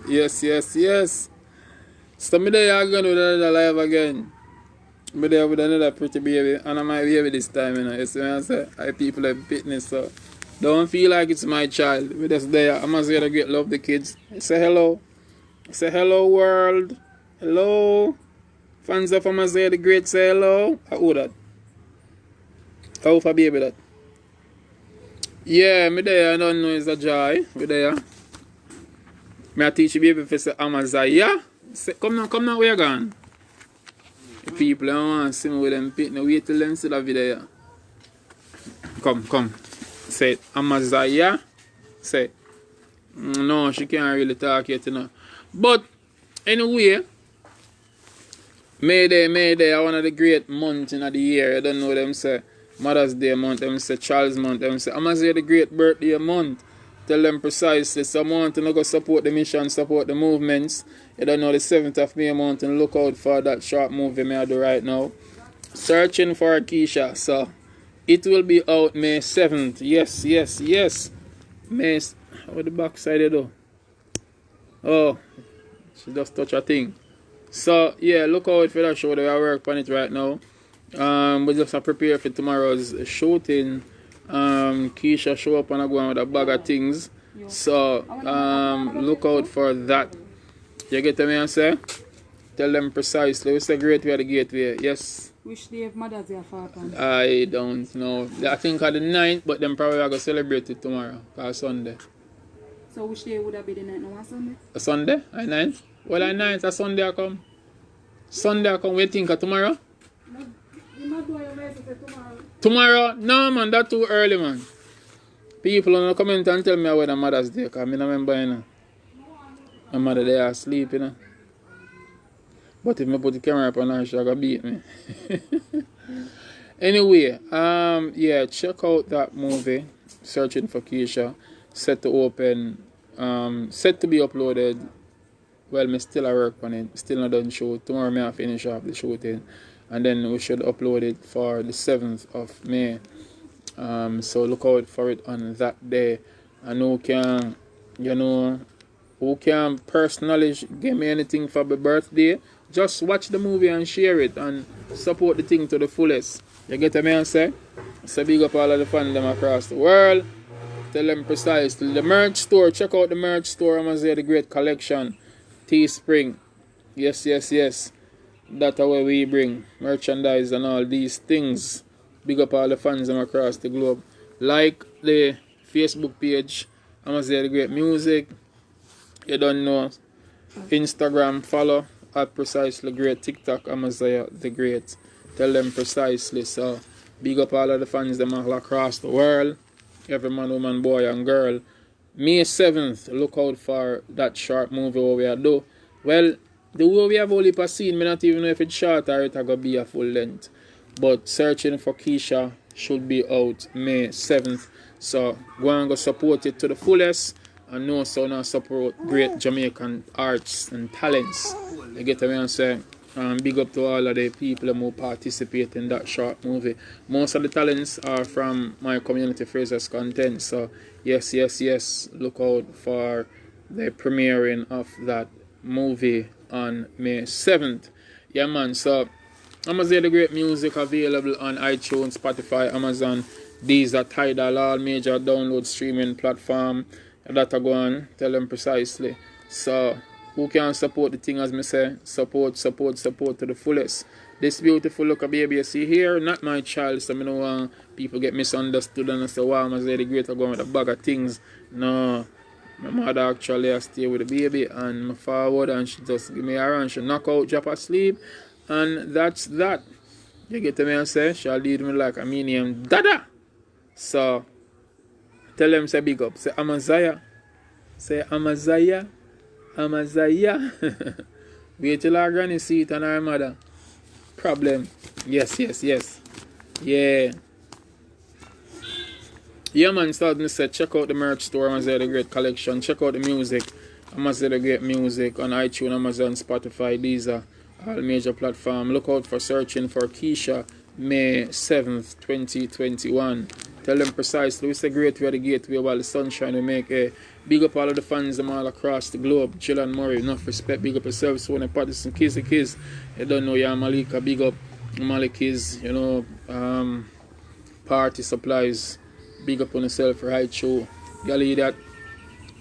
Yes, yes, yes. So me there again with another live again. Me there with another pretty baby. And I'm my baby this time, you know. You see what I say? I people are fitness, so don't feel like it's my child. We just there. I must say the great love the kids. Say hello. Say hello world. Hello. Fans of Amazia the Great say hello. How that? How for baby that? Yeah, me there, I don't know it's a joy. Me there. Me I teach you baby for say Amazia. Say, come now, where you gone? The people don't want to see me with them pit. Now wait till them see the video. Come. Say Amazia. Say. No, she can't really talk yet, you know. But anyway, May Day, one of the great months in the year. You don't know them say Mother's Day month, them say Charles month, them say Amazia the great birthday month. Tell them precisely. So I want to go support the mission, support the movements. You don't know the 7th of May month and look out for that short movie I do right now. Searching for Keisha. So it will be out May 7th. Yes. May, how the back side though? Oh, she just touch a thing. So yeah, look out for that show that I work on it right now. We just prepare for tomorrow's shooting. Keisha show up and I go on with a bag of things. So look out for that. You get me and say? Tell them precisely. It's a great way the gateway. Yes. Which day of Mother's Day for I don't know. I think on the 9th, but then probably I go celebrate it tomorrow. Or Sunday. So which day would that be the 9th? No, Sunday? A Sunday? A 9th? Well, a 9th, a Sunday I come. Sunday I come. We think of tomorrow? Tomorrow? No, man, that's too early, man. People want to comment and tell me when the Mother's Day, because I don't remember, you know. My mother, they are asleep, you know. But if I put the camera up on her, she's going to beat me. Anyway, yeah, check out that movie, Searching for Keisha, set to open, set to be uploaded. Well, me still I work on it, still not done shoot. Tomorrow I finish off the shooting. And then we should upload it for the 7th of May. So look out for it on that day. And who can, who can personally give me anything for my birthday, just watch the movie and share it and support the thing to the fullest. You get what I say? So big up all of the fans them across the world. Tell them precisely. The merch store, check out the merch store. I'm going to say the great collection. Teespring. Yes. That's where we bring merchandise and all these things. Big up all the fans them across the globe. Like the Facebook page. I'm going to say the great music. You don't know. Instagram, follow at Precisely Great. TikTok, Amaziah the Great. Tell them precisely. So, big up all of the fans them all across the world. Every man, woman, boy, and girl. May 7th, look out for that short movie what we do. Well, the way we have only seen, me not even know if it's short or it's going to be a full length. But Searching for Keisha should be out May 7th. So, go and go support it to the fullest. And know so now support great Jamaican arts and talents. You get what I'm saying? Big up to all of the people who participate in that short movie. Most of the talents are from my community Fraser's content. So yes. Look out for the premiering of that movie on May 7th. Yeah man, so I'm gonna say the great music available on iTunes, Spotify, Amazon, Deezer, Tidal, all major download streaming platform. That I go on, tell them precisely. So who can support the thing as me say? Support to the fullest. This beautiful look of baby you see here, not my child, so I don't want people get misunderstood and say, wow, I say the great are going with a bag of things. No. My mother actually I stay with the baby and I forward and she just give me a run. She knock out, drop asleep, and that's that. You get to me and say, she'll lead me like a medium Dada. So tell them say big up. Say Amaziah. Say Amaziah. Wait till our granny see it and our mother. Problem. Yes. Yeah. Yeah man, starting to say check out the merch store, Amaziah the Great collection. Check out the music. Amaziah the Great music on iTunes, Amazon, Spotify, Deezer, all major platforms. Look out for Searching for Keisha, May 7th, 2021. Tell them precisely. We say great we are the gateway while the sunshine we make. Big up all of the fans them all across the globe. Jill and Murray, enough respect. Big up yourself. So when I practice some kiss the kiss, you don't know you're Malika. Big up Malik is, you know, party supplies. Big up on yourself, right show. Gally that.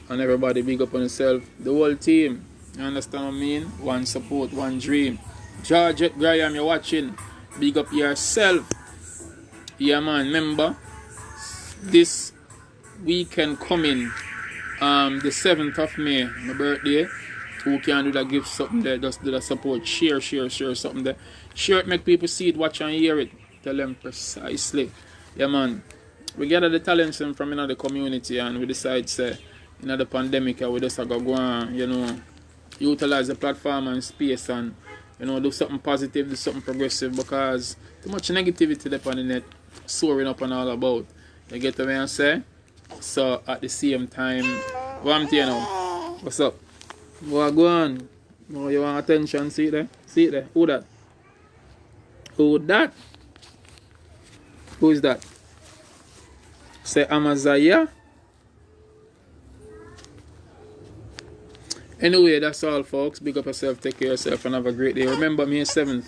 And everybody big up on yourself. The whole team. You understand what I mean? One support, one dream. Georgette Graham, you're watching. Big up yourself. Yeah man, remember this weekend coming, the 7th of May, my birthday. Who can do that, give something there, just do that support, share something there. Share it, make people see it, watch and hear it. Tell them precisely. Yeah man, we gather the talents from the community and we decide say, the pandemic we just go and, you know, utilize the platform and space and, you know, do something positive, do something progressive, because too much negativity there on the net, soaring up and all about. You get what I say? So at the same time, what I'm telling you now? What's up? What go on? Oh, you want attention? See it there? See it there? Who that? Who that? Who is that? Say Amazaya? Anyway, that's all folks. Big up yourself, take care of yourself and have a great day. Remember May 7th.